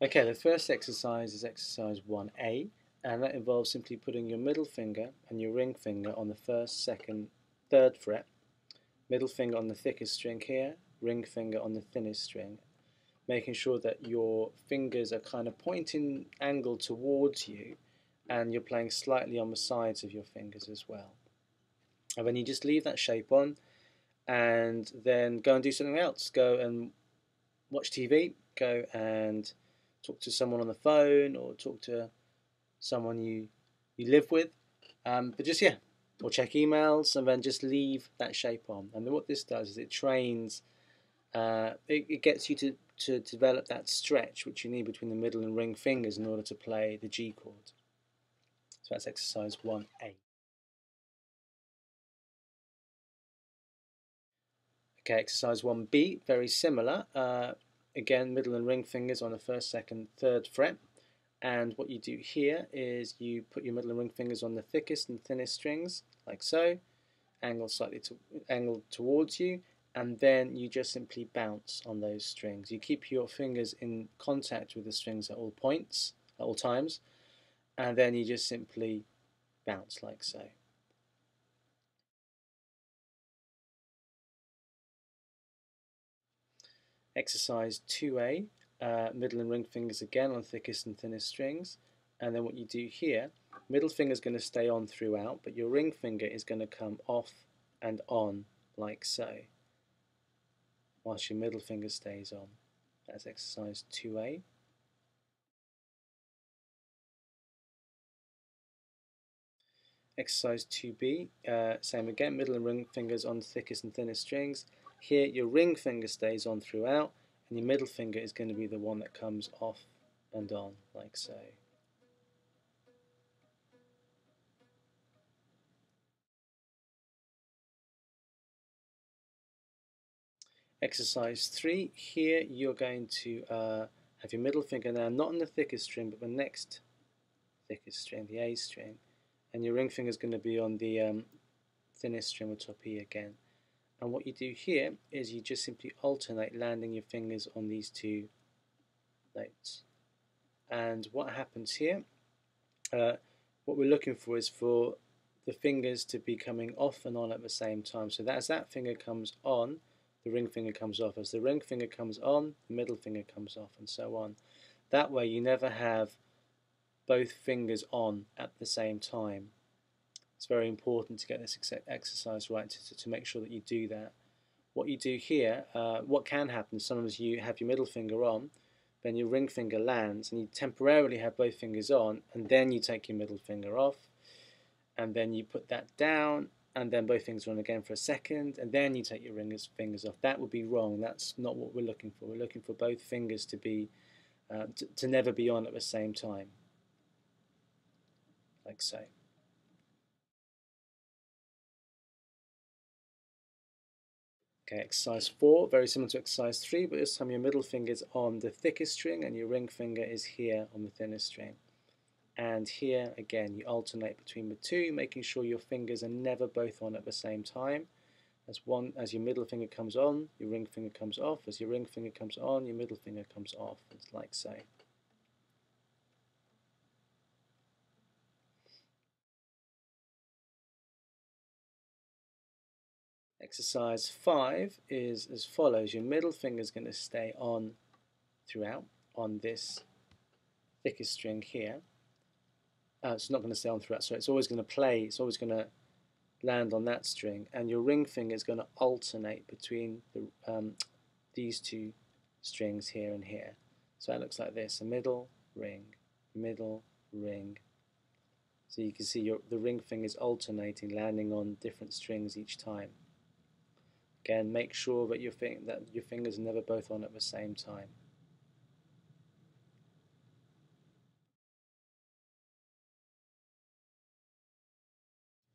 Okay, the first exercise is exercise 1A, and that involves simply putting your middle finger and your ring finger on the first, second, third fret, middle finger on the thickest string here, ring finger on the thinnest string, making sure that your fingers are kind of pointing angle towards you and you're playing slightly on the sides of your fingers as well. And then you just leave that shape on and then go and do something else. Go and watch TV, go and talk to someone on the phone or talk to someone you live with. But just, yeah, or check emails and then just leave that shape on. And then what this does is it trains, it gets you to develop that stretch which you need between the middle and ring fingers in order to play the G chord. So that's exercise 1A. Okay, exercise 1B, very similar. Again, middle and ring fingers on the first, second, third fret. And what you do here is you put your middle and ring fingers on the thickest and thinnest strings, like so, angled towards you, and then you just simply bounce on those strings. You keep your fingers in contact with the strings at all points, at all times, and then you just simply bounce like so. Exercise 2A, middle and ring fingers again on thickest and thinnest strings, and then what you do here, middle finger is going to stay on throughout, but your ring finger is going to come off and on like so, whilst your middle finger stays on. That's exercise 2A. Exercise 2B, same again, middle and ring fingers on thickest and thinnest strings. Here your ring finger stays on throughout, and your middle finger is going to be the one that comes off and on like so. Exercise 3, here you're going to have your middle finger now not on the thickest string but the next thickest string, the A string, and your ring finger is going to be on the thinnest string on top E again. And what you do here is you just simply alternate landing your fingers on these two notes. And what happens here, what we're looking for is for the fingers to be coming off and on at the same time. So that as that finger comes on, the ring finger comes off. As the ring finger comes on, the middle finger comes off, and so on. That way you never have both fingers on at the same time. It's very important to get this exercise right to make sure that you do that. What you do here, what can happen is sometimes you have your middle finger on, then your ring finger lands and you temporarily have both fingers on, and then you take your middle finger off, and then you put that down, and then both fingers are on again for a second, and then you take your fingers off. That would be wrong. That's not what we're looking for. We're looking for both fingers to be to never be on at the same time, like so. Okay, exercise 4, very similar to exercise 3, but this time your middle finger is on the thickest string and your ring finger is here on the thinnest string. And here again you alternate between the two, making sure your fingers are never both on at the same time. As your middle finger comes on, your ring finger comes off. As your ring finger comes on, your middle finger comes off. It's like so. Exercise 5 is as follows. Your middle finger is going to stay on throughout on this thickest string here. It's not going to stay on throughout, so it's always going to play, it's always going to land on that string, and your ring finger is going to alternate between these two strings here and here. So that looks like this: a middle, ring, middle, ring. So you can see the ring finger is alternating, landing on different strings each time. Again, make sure that your fingers are never both on at the same time.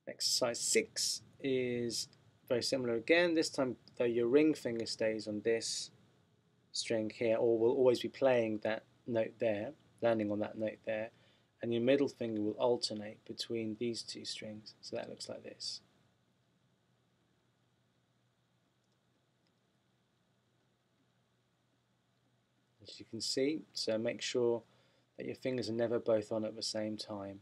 Exercise 6 is very similar again. This time, though, your ring finger stays on this string here, or will always be playing that note there, landing on that note there, and your middle finger will alternate between these two strings. So that looks like this. as you can see. So make sure that your fingers are never both on at the same time.